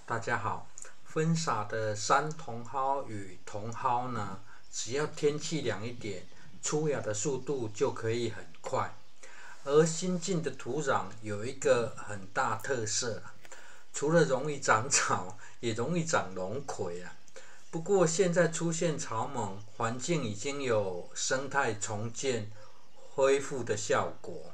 大家好，分撒的山茼蒿與茼蒿呢，只要天氣涼一點，出芽的速度就可以很快。而新進的土壤有一個很大特色，除了容易長草，也容易長龍葵啊。不過現在出現草蜢，環境已經有生態重建、恢復的效果。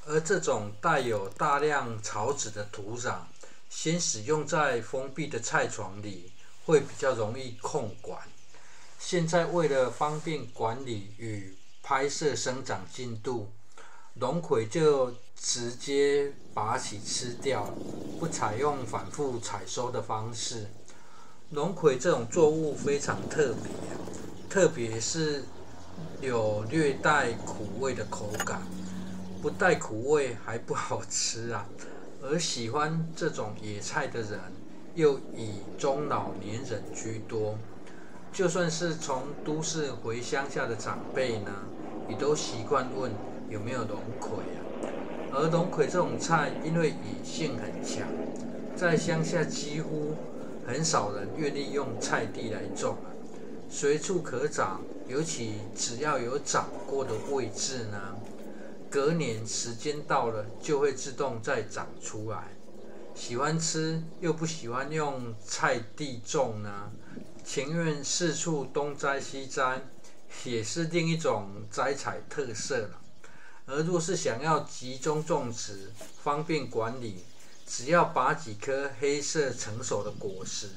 而這種帶有大量草籽的土壤，先使用在封閉的菜叢裡，會比較容易控管。現在為了方便管理與拍攝生長進度，龍葵就直接拔起吃掉，不採用反覆採收的方式。龍葵這種作物非常特別，特別是有略帶苦味的口感。不帶苦味還不好吃啊，而喜歡這種野菜的人又以中老年人居多。就算是從都市回鄉下的長輩呢，也都習慣問有沒有龍葵啊。而龍葵這種菜因為野性很強，在鄉下幾乎很少人願意用菜地來種，隨處可長，尤其只要有長過的位置呢，隔年時間到了，就會自動再長出來。喜歡吃又不喜歡用菜地種呢，情願四處東摘西摘，也是另一種摘採特色了。而若是想要集中種植，方便管理，只要拔幾顆黑色成熟的果實，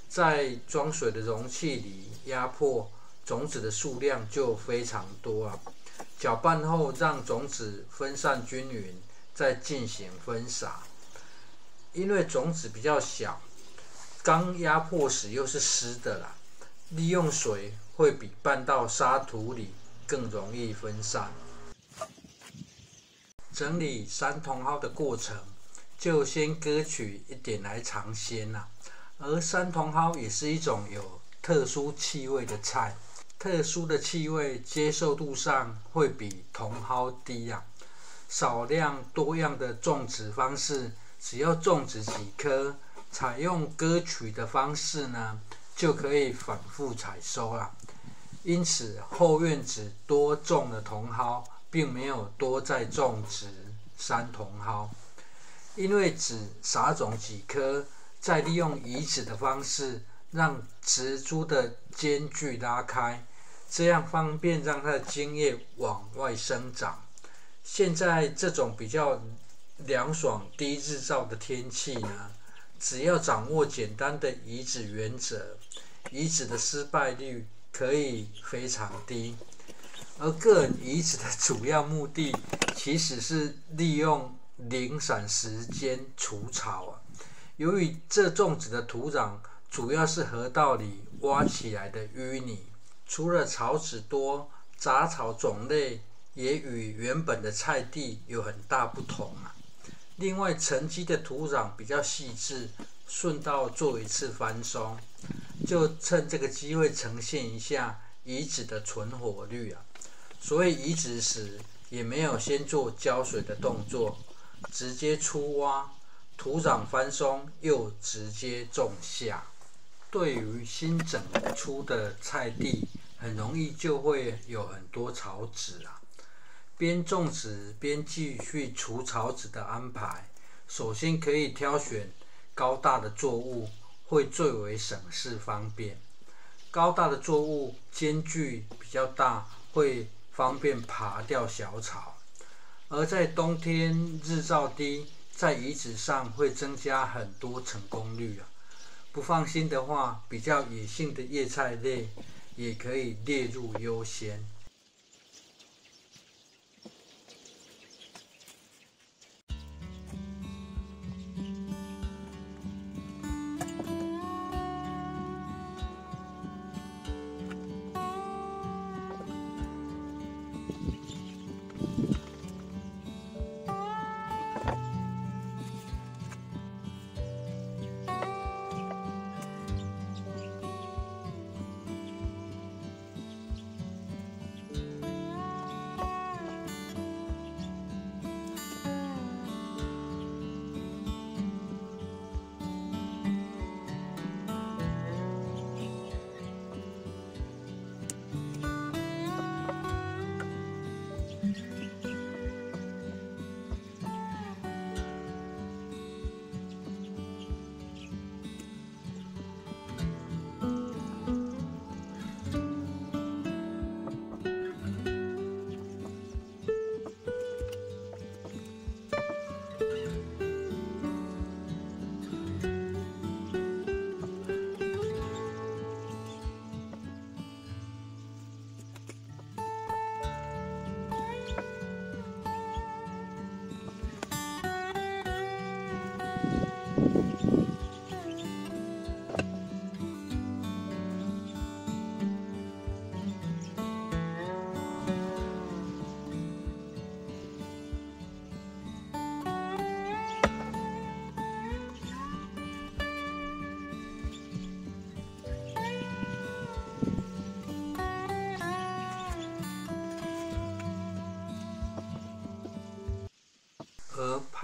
在裝水的容器裡壓迫，種子的數量就非常多啊。攪拌後，讓種子分散均勻，再進行分撒。因為種子比較小，剛壓迫時又是濕的啦，利用水會比拌到沙土裡更容易分散。整理山茼蒿的過程，就先割取一點來嘗鮮啦。而山茼蒿也是一種有特殊氣味的菜。特殊的氣味接受度上會比茼蒿低啊。少量多樣的種植方式，只要種植幾棵，採用割取的方式呢，就可以反覆採收啦。因此後院子多種了茼蒿，並沒有多再種植山茼蒿，因為只撒種幾棵，再利用移植的方式，讓植株的間距拉開，這樣方便讓它的莖葉往外生長。現在這種比較涼爽、低日照的天氣呢，只要掌握簡單的移植原則，移植的失敗率可以非常低。而個人移植的主要目的，其實是利用零散時間除草啊。由於這種植的土壤主要是河道裡挖起來的淤泥，除了草籽多，雜草種類也與原本的菜地有很大不同啊。另外，沉積的土壤比較細緻，順道做一次翻鬆，就趁這個機會呈現一下移植的存活率啊。所以移植時也沒有先做澆水的動作，直接出挖，土壤翻鬆又直接種下。對於新整出的菜地，很容易就會有很多草籽啊。邊種植邊繼續除草籽的安排，首先可以挑選高大的作物，會最為省事方便。高大的作物間距比較大，會方便爬掉小草。而在冬天日照低，在移植上會增加很多成功率啊。不放心的話，比較野性的葉菜類也可以列入優先。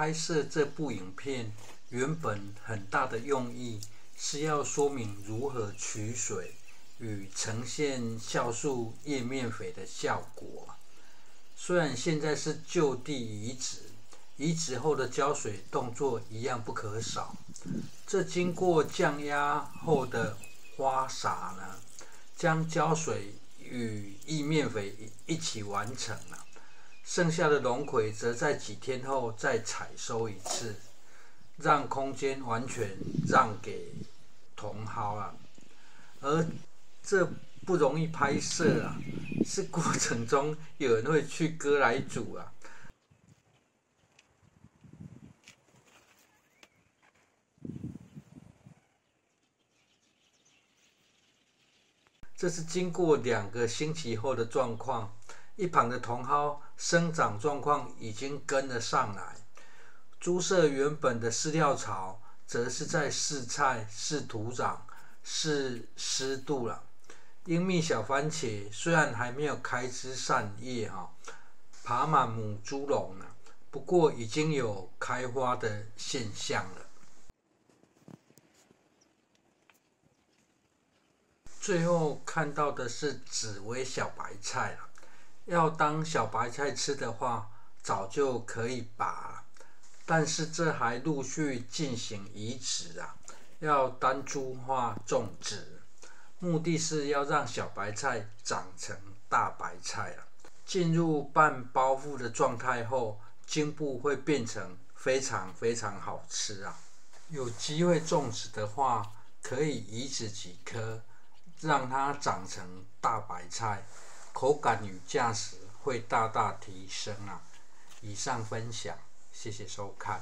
拍攝這部影片，原本很大的用意是要說明如何取水與呈現酵素葉面肥的效果。雖然現在是就地移植，移植後的澆水動作一樣不可少。這經過降壓後的花灑呢，將澆水與葉面肥一起完成了，剩下的龍葵則在幾天後再採收一次，讓空間完全讓給茼蒿啊。而這不容易拍攝啊，是過程中有人會去割來煮啊。這是經過2個星期後的狀況，一旁的茼蒿生長狀況已經跟了上來。豬舍原本的飼料槽，則是在試菜、試土壤、試濕度了。英蜜小番茄雖然還沒有開枝散葉爬滿母豬籠了，不過已經有開花的現象了。最後看到的是紫薇小白菜了，要當小白菜吃的話，早就可以拔了，但是這還陸續進行移植啊，要單株化種植，目的是要讓小白菜長成大白菜了。進入半包覆的狀態後，莖部會變成非常非常好吃啊！有機會種植的話，可以移植幾顆，讓它長成大白菜，口感與價值會大大提升啊！以上分享，謝謝收看。